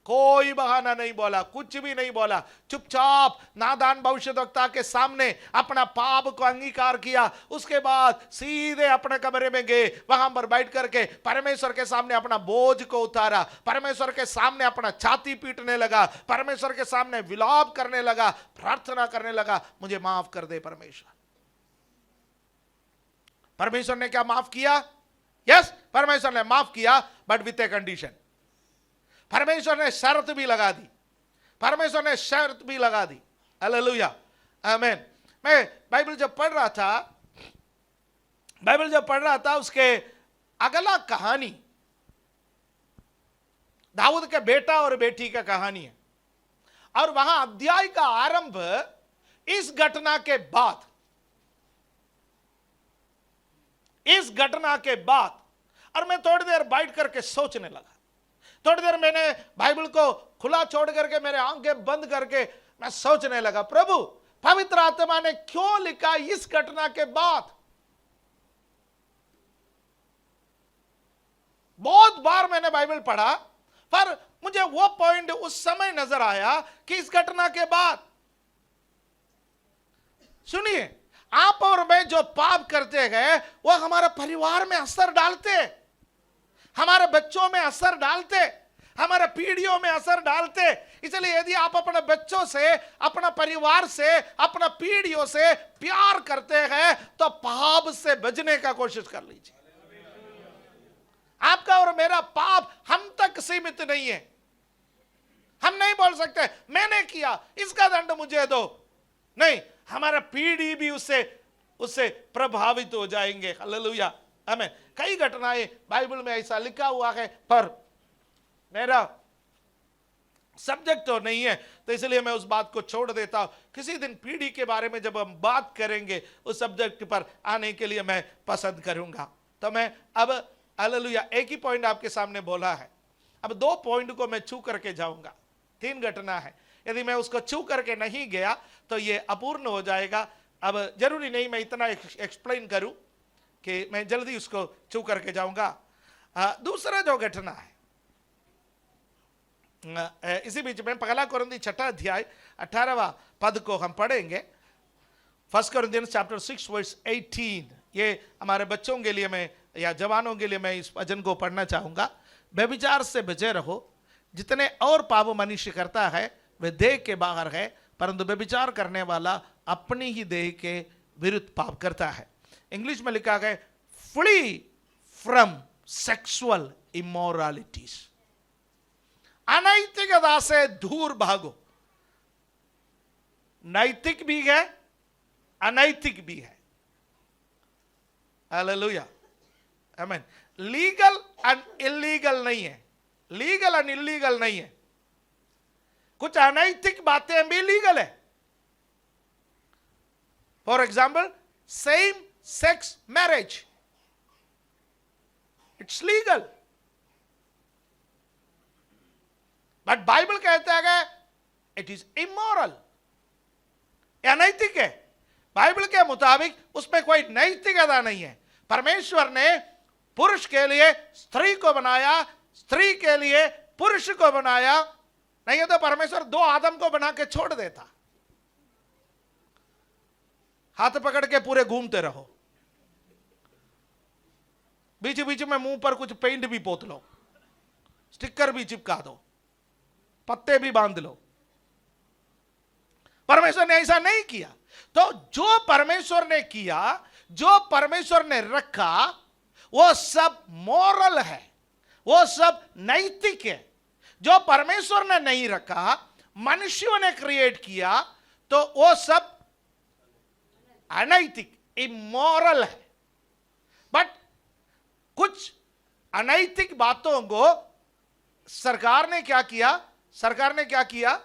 A: कोई बहाना नहीं बोला, कुछ भी नहीं बोला। चुपचाप नादान भविष्यद्वक्ता के सामने अपना पाप को अंगीकार किया। उसके बाद सीधे अपने कमरे में गए, वहां पर बैठ करके परमेश्वर के सामने अपना बोझ को उतारा, परमेश्वर के सामने अपना छाती पीटने लगा, परमेश्वर के सामने विलाप करने लगा, प्रार्थना करने लगा, मुझे माफ कर दे परमेश्वर। परमेश्वर ने क्या माफ किया? यस, परमेश्वर ने माफ किया, बट विथ ए कंडीशन। परमेश्वर ने शर्त भी लगा दी, परमेश्वर ने शर्त भी लगा दी। हालेलुया, आमीन। मैं बाइबल जब पढ़ रहा था, उसके अगला कहानी दाऊद के बेटा और बेटी का कहानी है। और वहां अध्याय का आरंभ इस घटना के बाद, और मैं थोड़ी देर बैठ करके सोचने लगा। थोड़ी देर मैंने बाइबल को खुला छोड़ करके, मेरे आंखें बंद करके मैं सोचने लगा, प्रभु पवित्र आत्मा ने क्यों लिखा इस घटना के बाद? बहुत बार मैंने बाइबल पढ़ा, पर मुझे वो पॉइंट उस समय नजर आया कि इस घटना के बाद, सुनिए, आप और मैं जो पाप करते गए वो हमारे परिवार में असर डालते, हमारे बच्चों में असर डालते, हमारे पीढ़ियों में असर डालते। इसलिए यदि आप अपने बच्चों से, अपना परिवार से, अपना पीढ़ियों से प्यार करते हैं तो पाप से बचने का कोशिश कर लीजिए। आपका और मेरा पाप हम तक सीमित नहीं है। हम नहीं बोल सकते मैंने किया इसका दंड मुझे दो, नहीं, हमारा पीढ़ी भी उससे प्रभावित हो जाएंगे। हालेलुया, आमीन। कई घटनाएं बाइबल में ऐसा लिखा हुआ है, पर मेरा सब्जेक्ट तो नहीं है, तो इसलिए मैं उस बात को छोड़ देता हूं। किसी दिन पीढ़ी के बारे में जब हम बात करेंगे उस सब्जेक्ट पर आने के लिए मैं पसंद करूंगा। तो मैं अब हालेलुया एक ही पॉइंट आपके सामने बोला है, अब 2 पॉइंट को मैं छू करके जाऊंगा। 3 घटना है, यदि मैं उसको छू करके नहीं गया तो ये अपूर्ण हो जाएगा। अब जरूरी नहीं मैं इतना एक्सप्लेन करूं कि मैं जल्दी उसको छू करके जाऊंगा। दूसरा जो घटना है, इसी बीच में 1 कोरिन्थी 6 अध्याय 18वां पद को हम पढ़ेंगे। 1 कोरिन्थियंस चैप्टर 6 वर्स 18। ये हमारे बच्चों के लिए मैं या जवानों के लिए मैं इस वचन को पढ़ना चाहूंगा। व्यभिचार से बचे रहो, जितने और पाप मनुष्य करता है वे देह के बाहर है, परंतु व्यभिचार करने वाला अपनी ही देह के विरुद्ध पाप करता है। इंग्लिश में लिखा गया फ्ली फ्रॉम सेक्सुअल इमोरालिटीज, अनैतिकता से दूर भागो। नैतिक भी है, अनैतिक भी है। हालेलुया, आमीन। लीगल एंड इलीगल नहीं है, लीगल एंड इलीगल नहीं है, कुछ अनैतिक बातें भी लीगल है। For example same sex marriage, it's legal, but Bible कहता है कि इट इज इमोरल, अनैतिक है। बाइबल के मुताबिक उसमें कोई नैतिकता नहीं है। परमेश्वर ने पुरुष के लिए स्त्री को बनाया, स्त्री के लिए पुरुष को बनाया, नहीं तो परमेश्वर 2 आदम को बना के छोड़ देता। हाथ पकड़ के पूरे घूमते रहो, बीच बीच में मुंह पर कुछ पेंट भी पोत लो, स्टिकर भी चिपका दो, पत्ते भी बांध लो। परमेश्वर ने ऐसा नहीं किया। तो जो परमेश्वर ने किया, जो परमेश्वर ने रखा, वो सब मॉरल है, वो सब नैतिक है। जो परमेश्वर ने नहीं रखा, मनुष्यों ने क्रिएट किया, तो वो सब अनैतिक, इमोरल है। बट कुछ अनैतिक बातों को सरकार ने क्या किया, सरकार ने क्या किया,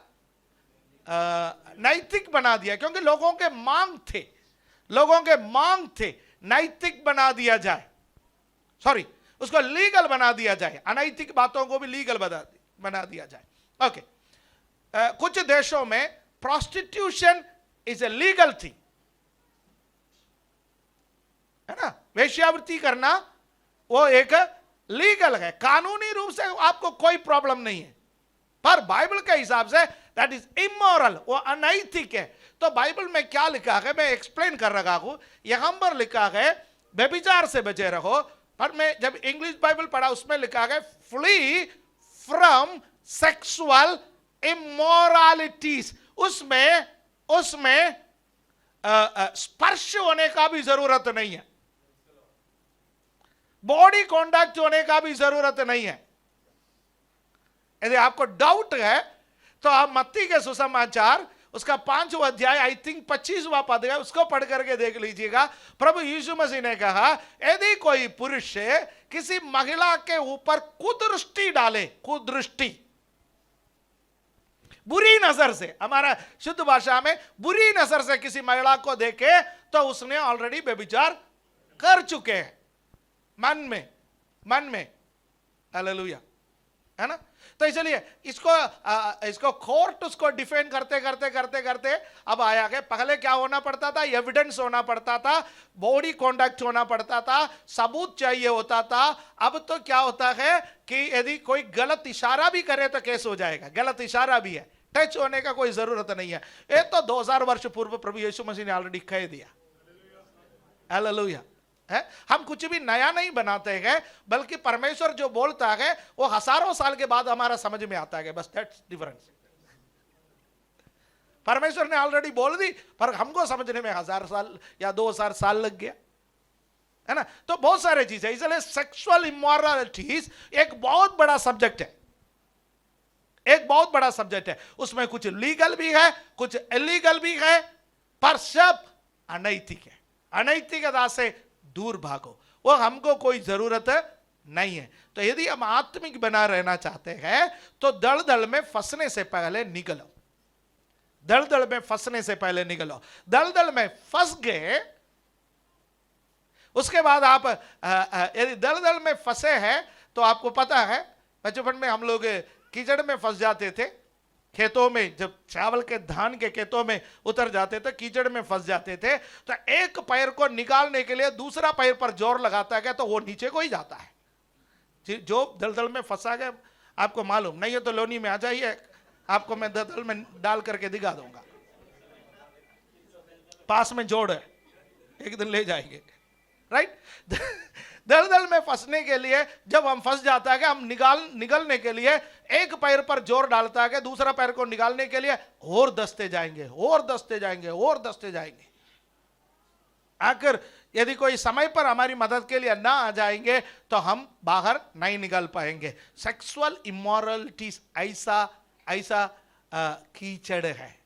A: नैतिक बना दिया, क्योंकि लोगों के मांग थे, लोगों के मांग थे नैतिक बना दिया जाए, सॉरी उसको लीगल बना दिया जाए, अनैतिक बातों को भी लीगल बना दिया जाए। ओके, कुछ देशों में prostitution is a legal thing, है ना, वेश्यावृत्ति करना वो एक लीगल है, कानूनी रूप से आपको कोई प्रॉब्लम नहीं है। पर बाइबल के हिसाब से दैट इज इमोरल, वो अनैतिक है। तो बाइबल में क्या लिखा है मैं एक्सप्लेन कर रहा हूं। यहां पर लिखा है व्यभिचार से बचे रहो, पर मैं जब इंग्लिश बाइबल पढ़ा उसमें लिखा है फ्ली फ्रॉम सेक्सुअल इमोरालिटीज। उसमें स्पर्श होने का भी जरूरत नहीं है, बॉडी कॉन्टैक्ट होने का भी जरूरत नहीं है। यदि आपको डाउट है तो आप मत्ती के सुसमाचार उसका 5वां अध्याय आई थिंक 25वां पद है, उसको पढ़ करके देख लीजिएगा। प्रभु यीशु मसीह ने कहा यदि कोई पुरुष किसी महिला के ऊपर कुदृष्टि डाले, कुदृष्टि बुरी नजर से, हमारा शुद्ध भाषा में बुरी नजर से किसी महिला को देखे, तो उसने ऑलरेडी व्यभिचार कर चुके हैं मन में, हालेलुया, है ना। तो इसलिए इसको कोर्ट उसको डिफेंड करते करते करते करते अब आया कि पहले क्या होना पड़ता था, एविडेंस होना पड़ता था, बॉडी कॉन्डक्ट होना पड़ता था, सबूत चाहिए होता था। अब तो क्या होता है कि यदि कोई गलत इशारा भी करे तो केस हो जाएगा। गलत इशारा भी है, टच होने का कोई जरूरत नहीं है। ये तो 2000 वर्ष पूर्व प्रभु यीशु मसीह ने ऑलरेडी कह दिया। हालेलुया। है, हम कुछ भी नया नहीं बनाते हैं, बल्कि परमेश्वर जो बोलता है वो हजारों साल के बाद हमारा समझ में आता है, बस दैट्स डिफरेंस। परमेश्वर ने ऑलरेडी बोल दी, पर हमको समझने में 1000 साल या 2000 साल लग गया, है ना। तो बहुत सारे चीजें, इसलिए सेक्सुअल इमोरलिटीज एक बहुत बड़ा सब्जेक्ट है, एक बहुत बड़ा सब्जेक्ट है। उसमें कुछ लीगल भी है, कुछ इलीगल भी है, पर सब अनैतिक है। अनैतिकता से दूर भागो, वो हमको कोई जरूरत नहीं है। तो यदि हम आत्मिक बना रहना चाहते हैं तो दलदल में फंसने से पहले निकलो। दलदल में फंसने से पहले निकलो। दलदल में फंस गए, उसके बाद आप यदि दलदल में फंसे हैं तो आपको पता है, बचपन में हम लोग कीचड़ में फंस जाते थे, खेतों में, जब चावल के धान के खेतों में उतर जाते थे, कीचड़ में फंस जाते थे, तो एक पैर को निकालने के लिए दूसरा पैर पर जोर लगाता है तो वो नीचे को ही जाता है। जो दलदल में फंसा गया, आपको मालूम नहीं है तो लोनी में आ जाइए, आपको मैं दलदल में डाल करके दिखा दूंगा। पास में जोड़ है, एक दिन ले जाएंगे, राइट। दलदल में फंसने के लिए जब हम फंस जाता है कि हम निकलने के लिए एक पैर पर जोर डालता है कि दूसरा पैर को निकालने के लिए और दसते जाएंगे, और दसते जाएंगे, और दसते जाएंगे। आखिर यदि कोई समय पर हमारी मदद के लिए ना आ जाएंगे तो हम बाहर नहीं निकल पाएंगे। सेक्सुअल इमोरलिटीज ऐसा कीचड़ है,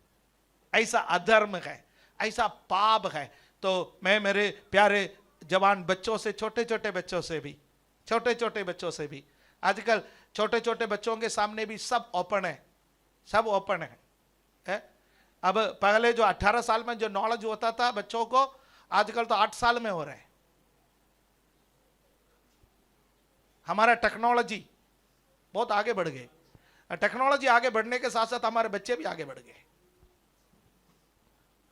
A: ऐसा अधर्म है, ऐसा पाप है। तो मैं मेरे प्यारे जवान बच्चों से, छोटे छोटे बच्चों से भी आजकल छोटे छोटे बच्चों के सामने भी सब ओपन है, सब ओपन है। अब पहले जो 18 साल में जो नॉलेज होता था बच्चों को, आजकल तो 8 साल में हो रहा है। हमारा टेक्नोलॉजी बहुत आगे बढ़ गए, टेक्नोलॉजी आगे बढ़ने के साथ साथ हमारे बच्चे भी आगे बढ़ गए,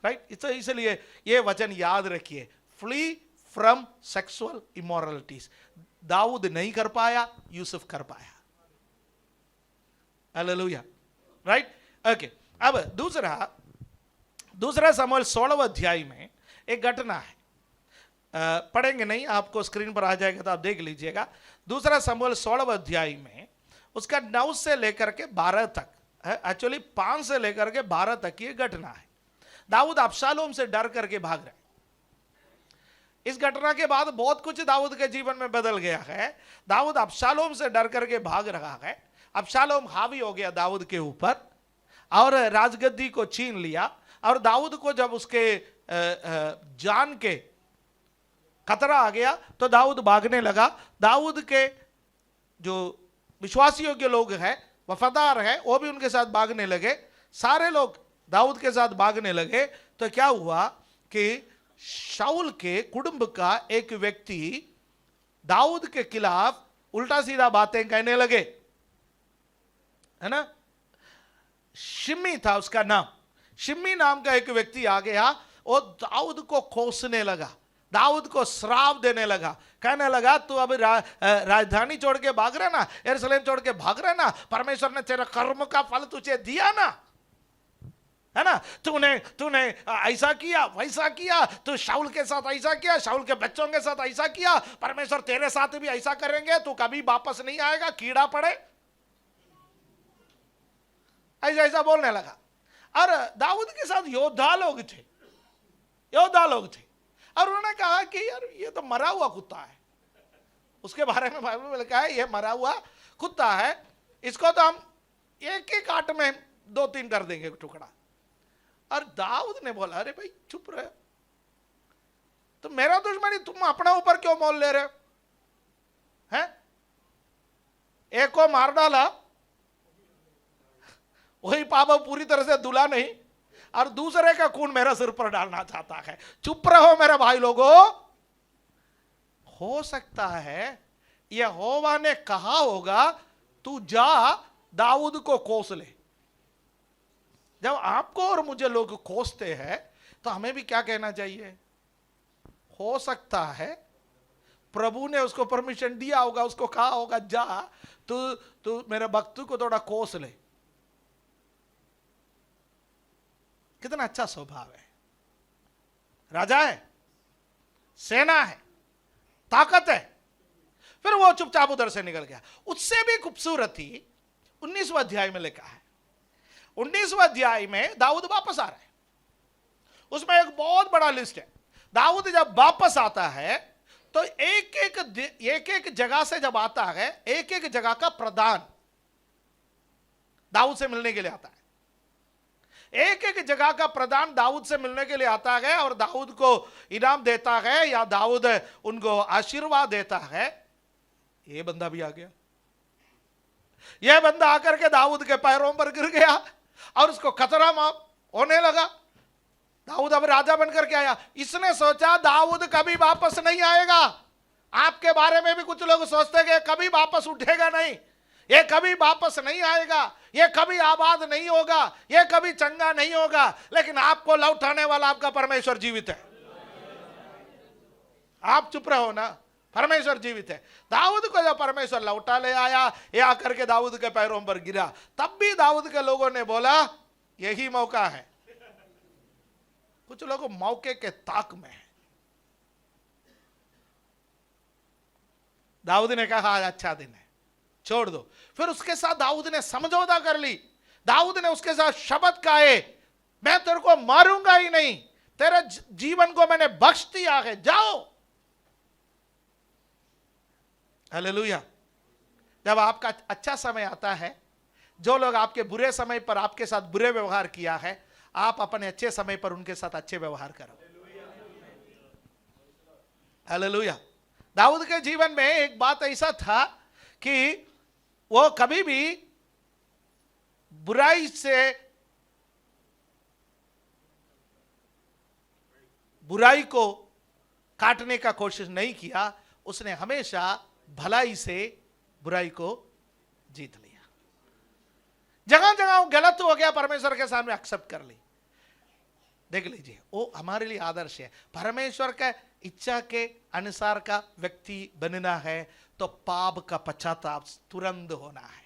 A: राइट। इसलिए ये वचन याद रखिए, फ्ली फ्रॉम सेक्सुअल इमोरलिटीज। दाऊद नहीं कर पाया, यूसुफ कर पाया। Hallelujah, right, okay. अब दूसरा शमूएल 16वें अध्याय में एक घटना है, पढ़ेंगे नहीं, आपको स्क्रीन पर आ जाएगा तो आप देख लीजिएगा। दूसरा शमूएल 16वें अध्याय में उसका 9 से लेकर के 12 तक, एक्चुअली 5 से लेकर के 12 तक की घटना है। दाऊद अबशालोम से डर करके भाग रहे। इस घटना के बाद बहुत कुछ दाऊद के जीवन में बदल गया है। दाऊद अबशालोम से डर करके भाग रहा है। अबशालोम हावी हो गया दाऊद के ऊपर और राजगद्दी को छीन लिया। और दाऊद को जब उसके जान के खतरा आ गया तो दाऊद भागने लगा। दाऊद के जो विश्वासी योग्य लोग हैं, वफादार हैं, वो भी उनके साथ भागने लगे। सारे लोग दाऊद के साथ भागने लगे। तो क्या हुआ कि शाऊल के कुटुंब का एक व्यक्ति दाऊद के खिलाफ उल्टा सीधा बातें कहने लगे, है ना। शिमी था उसका नाम। शिमी नाम का एक व्यक्ति आ गया और दाऊद को कोसने लगा, दाऊद को श्राप देने लगा, कहने लगा तू अब राजधानी छोड़ के भाग रहा ना, यरूशलेम छोड़ के भाग रहा ना, परमेश्वर ने तेरे कर्म का फल तुझे दिया ना, है ना। तूने ऐसा किया, वैसा किया, तू शाऊल के साथ ऐसा किया, शाऊल के बच्चों के साथ ऐसा किया, परमेश्वर तेरे साथ भी ऐसा करेंगे, तू कभी वापस नहीं आएगा, कीड़ा पड़े, ऐसा ऐसा बोलने लगा। और दाऊद के साथ योद्धा लोग थे और उन्होंने कहा कि यार ये तो मरा हुआ कुत्ता है। उसके बारे में बाइबल में लिखा है ये मरा हुआ कुत्ता है, इसको तो हम एक ही काट में 2-3 कर देंगे टुकड़ा। और दाऊद ने बोला अरे भाई चुप रहे, तो मेरा दुश्मनी तुम अपना ऊपर क्यों मोल ले रहे हो, हैं? एक को मार डाला, वही पाप पूरी तरह से धुला नहीं, और दूसरे का खून मेरा सिर पर डालना चाहता है। चुप रहो मेरे भाई लोगों। हो सकता है यहोवा ने कहा होगा तू जा दाऊद को कोस ले। जब आपको और मुझे लोग कोसते हैं तो हमें भी क्या कहना चाहिए? हो सकता है प्रभु ने उसको परमिशन दिया होगा, उसको कहा होगा जा तू मेरे भक्त को थोड़ा कोस ले। कितना अच्छा स्वभाव है, राजा है, सेना है, ताकत है। फिर वो चुपचाप उधर से निकल गया। उससे भी खूबसूरती 19वें अध्याय में लिखा है। 19वें अध्याय में दाऊद वापस आ रहा है। उसमें एक बहुत बड़ा लिस्ट है। दाऊद जब वापस आता है तो एक एक जगह से जब आता है, एक एक जगह का प्रधान दाऊद से मिलने के लिए आता है। एक एक जगह का प्रधान दाऊद से मिलने के लिए आता है और दाऊद को इनाम देता है या दाऊद उनको आशीर्वाद देता है। ये बंदा भी आ गया। यह बंदा आकर के दाऊद के पैरों पर गिर गया और उसको खतरा होने लगा। दाऊद अब राजा बनकर के आया। इसने सोचा दाऊद कभी वापस नहीं आएगा। आपके बारे में भी कुछ लोग सोचते हैं कि कभी वापस उठेगा नहीं, ये कभी वापस नहीं आएगा, ये कभी आबाद नहीं होगा, ये कभी चंगा नहीं होगा। लेकिन आपको लौटाने वाला आपका परमेश्वर जीवित है। आप चुप रहो ना, परमेश्वर जीवित है। दाऊद को जब परमेश्वर लौटा ले आया, ये आकर के दाऊद के पैरों पर गिरा, तब भी दाऊद के लोगों ने बोला यही मौका है। कुछ लोग मौके के ताक में है। दाऊद ने कहा आज अच्छा दिन है, छोड़ दो। फिर उसके साथ दाऊद ने समझौता कर ली। दाऊद ने उसके साथ शब्द कहे, मैं तेरे को मारूंगा ही नहीं, तेरे जीवन को मैंने बख्श दिया है, जाओ। हालेलुया। जब आपका अच्छा समय आता है, जो लोग आपके बुरे समय पर आपके साथ बुरे व्यवहार किया है, आप अपने अच्छे समय पर उनके साथ अच्छे व्यवहार करो। हालेलुया। दाऊद के जीवन में एक बात ऐसा था कि वो कभी भी बुराई से बुराई को काटने का कोशिश नहीं किया। उसने हमेशा भलाई से बुराई को जीत लिया। जगह जगह वो गलत हो गया, परमेश्वर के सामने एक्सेप्ट कर ली। देख लीजिए, वो हमारे लिए आदर्श है। परमेश्वर का इच्छा के अनुसार का व्यक्ति बनना है तो पाप का पश्चाताप तुरंत होना है।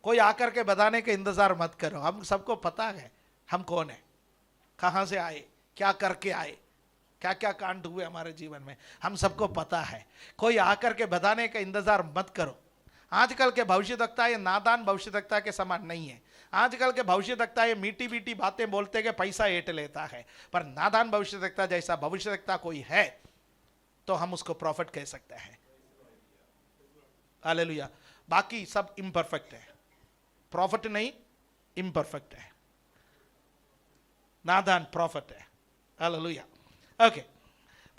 A: कोई आकर के बताने का इंतजार मत करो। हम सबको पता है हम कौन है, कहां से आए, क्या करके आए, क्या क्या कांड हुए हमारे जीवन में, हम सबको पता है। कोई आकर के बताने का इंतजार मत करो। आजकल के भविष्यवक्ता ये नादान भविष्यवक्ता के समान नहीं है। आजकल के भविष्यवक्ता ये मीठी मीठी बातें बोलते कि पैसा ऐंठ लेता है, पर नादान भविष्यवक्ता जैसा भविष्यवक्ता कोई है तो हम उसको प्रॉफिट कह सकते हैं। हालेलुया। बाकी सब इम्परफेक्ट है, प्रॉफिट नहीं, इम्परफेक्ट है। नादान प्रॉफिट है। हालेलुया। ओके,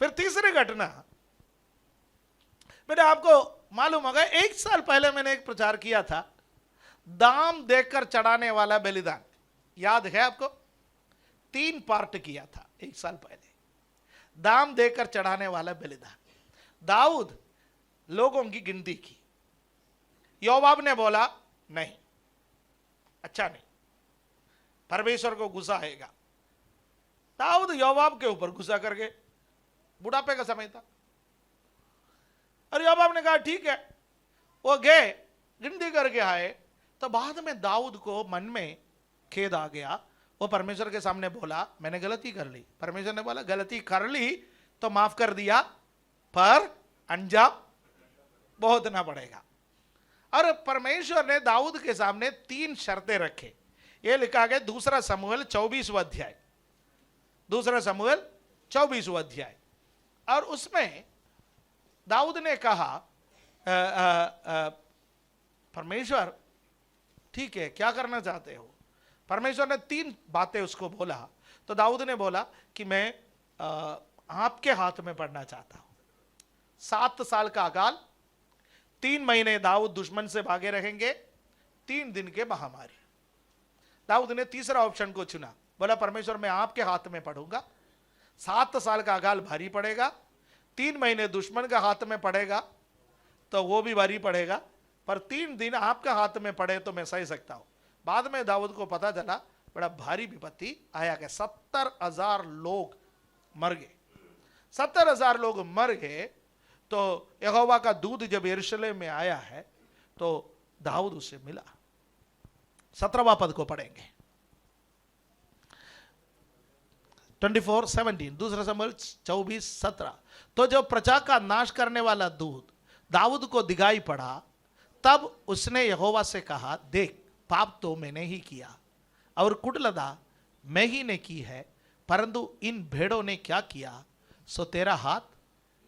A: फिर तीसरी घटना, मेरे आपको मालूम होगा 1 साल पहले मैंने एक प्रचार किया था, दाम देकर चढ़ाने वाला बलिदान। याद है आपको? 3 पार्ट किया था 1 साल पहले, दाम देकर चढ़ाने वाला बलिदान। दाऊद लोगों की गिनती की। योवाब ने बोला नहीं, अच्छा नहीं, परमेश्वर को गुस्सा आएगा। दाऊद योवाब के ऊपर गुस्सा कर गए। बुढ़ापे का समय था और योवाब ने कहा ठीक है। वो गए, गिनती करके आए, तो बाद में दाऊद को मन में खेद आ गया। वो परमेश्वर के सामने बोला मैंने गलती कर ली। परमेश्वर ने बोला गलती कर ली तो माफ कर दिया, पर अंजाम भुगतना पड़ेगा। और परमेश्वर ने दाऊद के सामने 3 शर्तें रखे। ये लिखा गया 2 शमूएल 24वां अध्याय, 2 शमूएल 24वां अध्याय। और उसमें दाऊद ने कहा परमेश्वर ठीक है, क्या करना चाहते हो? परमेश्वर ने 3 बातें उसको बोला। तो दाऊद ने बोला कि मैं आपके हाथ में पड़ना चाहता हूं। 7 साल का अकाल, 3 महीने दाऊद दुश्मन से भागे रहेंगे, 3 दिन के महामारी। दाऊद ने तीसरा ऑप्शन को चुना। बोला परमेश्वर मैं आपके हाथ में पड़ूंगा, 7 साल का अकाल भारी पड़ेगा, 3 महीने दुश्मन का हाथ में पड़ेगा तो वो भी भारी पड़ेगा, पर 3 दिन आपके हाथ में पड़े तो मैं सह सकता हूं। बाद में दाऊद को पता चला बड़ा भारी विपत्ति आया कि 70,000 लोग मर गए। 70,000 लोग मर गए। तो यहोवा का दूत जब यरूशलेम में आया है तो दाऊद उससे मिला। 17वां पद को पढ़ेंगे, 24:17, दूसरा शमूएल 24:17। तो जब प्रजा का नाश करने वाला दूत दाऊद को दिखाई पड़ा तब उसने यहोवा से कहा, देख पाप तो मैंने ही किया और कुटिलता मैं ही ने की है, परंतु इन भेड़ों ने क्या किया, सो तेरा हाथ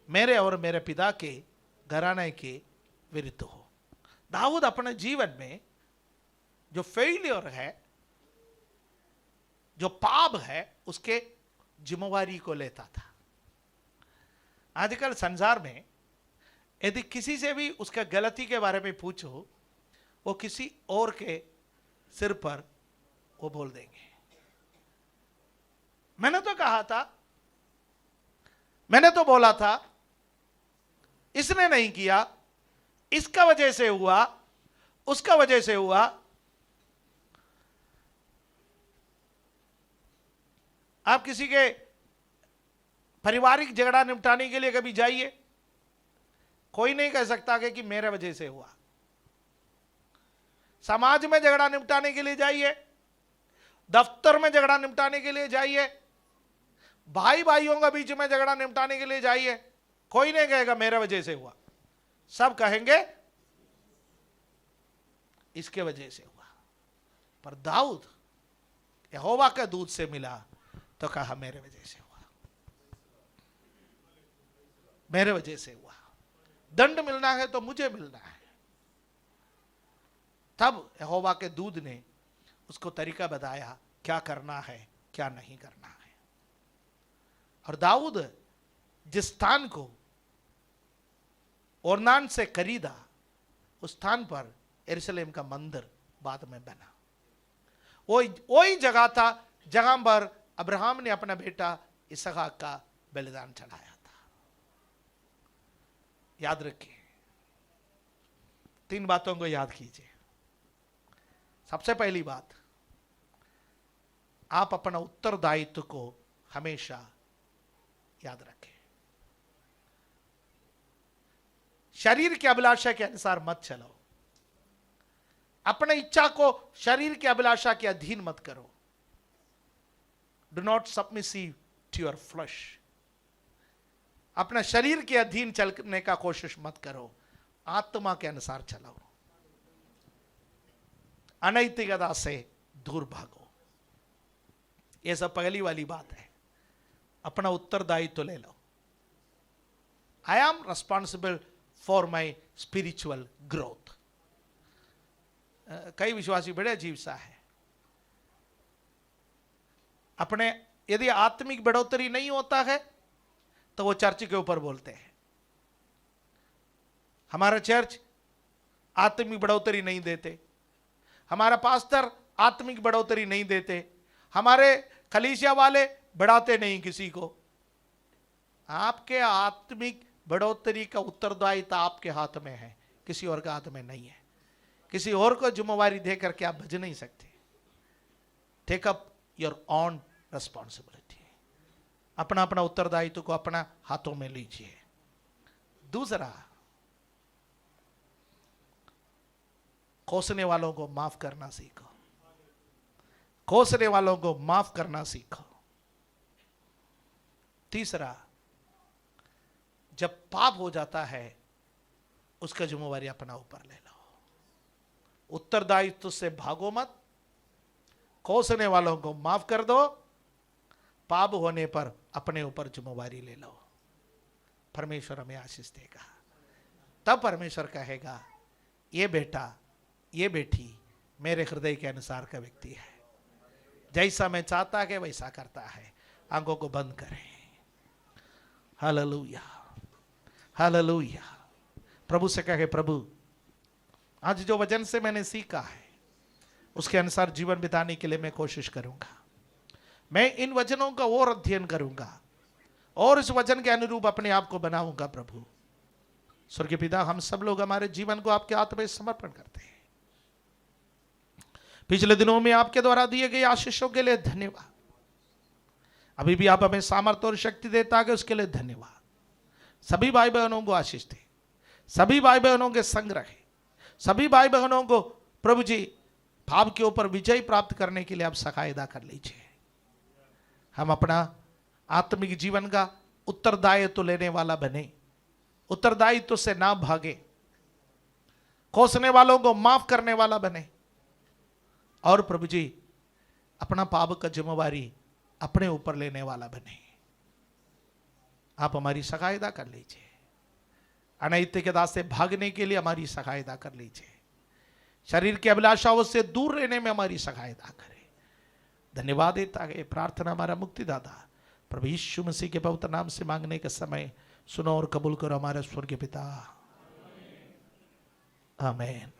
A: मेरे और मेरे पिता के घराने के विरुद्ध हो। दाऊद अपने जीवन में जो फेलियर है, जो पाप है, उसके जिम्मेवारी को लेता था। आजकल संसार में यदि किसी से भी उसका गलती के बारे में पूछो, वो किसी और के सिर पर वो बोल देंगे। मैंने तो कहा था, मैंने तो बोला था, इसने नहीं किया, इसका वजह से हुआ, उसका वजह से हुआ। आप किसी के पारिवारिक झगड़ा निपटाने के लिए कभी जाइए, कोई नहीं कह सकता कि मेरे वजह से हुआ। समाज में झगड़ा निपटाने के लिए जाइए, दफ्तर में झगड़ा निपटाने के लिए जाइए, भाई भाइयों के बीच में झगड़ा निपटाने के लिए जाइए, कोई नहीं कहेगा मेरे वजह से हुआ। सब कहेंगे इसके वजह से हुआ। पर दाऊद यहोवा के दूत से मिला तो कहा मेरे वजह से हुआ, मेरे वजह से हुआ। दंड मिलना है तो मुझे मिलना है। तब यहोवा के दूत ने उसको तरीका बताया क्या करना है, क्या नहीं करना है। और दाऊद जिस स्थान को ओर्नान से खरीदा, उस स्थान पर यरूशलेम का मंदिर बाद में बना। वही जगह था जहां पर अब्राहम ने अपना बेटा इसहाक का बलिदान चढ़ाया था। याद रखिए, 3 बातों को याद कीजिए। सबसे पहली बात, आप अपना उत्तरदायित्व को हमेशा याद रखें। शरीर की अभिलाषा के अनुसार मत चलो, अपने इच्छा को शरीर की अभिलाषा के अधीन मत करो। Do not submissive to your flesh. अपने शरीर के अधीन चलने का कोशिश मत करो, आत्मा के अनुसार चलो। अनैतिकता से दूर भागो। यह सब पहली वाली बात है। अपना उत्तरदायित्व ले लो। I am responsible for my spiritual growth. कई विश्वासी बड़े अजीब सा है, अपने यदि आत्मिक बढ़ोतरी नहीं होता है तो वो चर्च के ऊपर बोलते हैं हमारा चर्च आत्मिक बढ़ोतरी नहीं देते, हमारा पास्टर आत्मिक बढ़ोतरी नहीं देते, हमारे कलीसिया वाले बढ़ाते नहीं किसी को। आपके आत्मिक बढ़ोतरी का उत्तरदायित्व आपके हाथ में है, किसी और के हाथ में नहीं है। किसी और को जिम्मेवारी देकर के आप भज नहीं सकते। Take up your own responsibility. अपना अपना उत्तरदायित्व को अपना हाथों में लीजिए। दूसरा, कोसने वालों को माफ करना सीखो। कोसने वालों को माफ करना सीखो। तीसरा, जब पाप हो जाता है उसका जिम्मेवारी अपना ऊपर ले लो। उत्तरदायित्व से भागो मत। कोसने वालों को माफ कर दो। पाप होने पर अपने ऊपर जिम्मेवारी ले लो। परमेश्वर हमें आशीष देगा। तब परमेश्वर कहेगा ये बेटा, ये बेटी मेरे हृदय के अनुसार का व्यक्ति है, जैसा मैं चाहता है वैसा करता है। आंखों को बंद करें। Hallelujah, hallelujah. प्रभु से कहे, प्रभु आज जो वचन से मैंने सीखा है उसके अनुसार जीवन बिताने के लिए मैं कोशिश करूंगा। मैं इन वचनों का और अध्ययन करूंगा और इस वचन के अनुरूप अपने आप को बनाऊंगा। प्रभु स्वर्गीय पिता, हम सब लोग हमारे जीवन को आपके हाथ में समर्पण करते हैं। पिछले दिनों में आपके द्वारा दिए गए आशीषों के लिए धन्यवाद। अभी भी आप हमें सामर्थ्य और शक्ति देता है, उसके लिए धन्यवाद। सभी भाई बहनों को आशीष दे, सभी भाई बहनों के संग रहे, सभी भाई बहनों को प्रभु जी पाप के ऊपर विजय प्राप्त करने के लिए आप सहायता कर लीजिए। हम अपना आत्मिक जीवन का उत्तरदायित्व लेने वाला बने, उत्तरदायित्व से ना भागे, कोसने वालों को माफ करने वाला बने, और प्रभु जी अपना पाप का जिम्मेवारी अपने ऊपर लेने वाला बने। आप हमारी सहायता कर लीजिए। अनैतिकता से भागने के लिए हमारी सहायता कर लीजिए। शरीर की अभिलाषाओं से दूर रहने में हमारी सहायता करें। धन्यवाद देता है। प्रार्थना हमारा मुक्तिदाता प्रभु यीशु मसीह के पवित्र नाम से मांगने के समय सुनो और कबूल करो हमारे स्वर्गीय पिता। आमीन।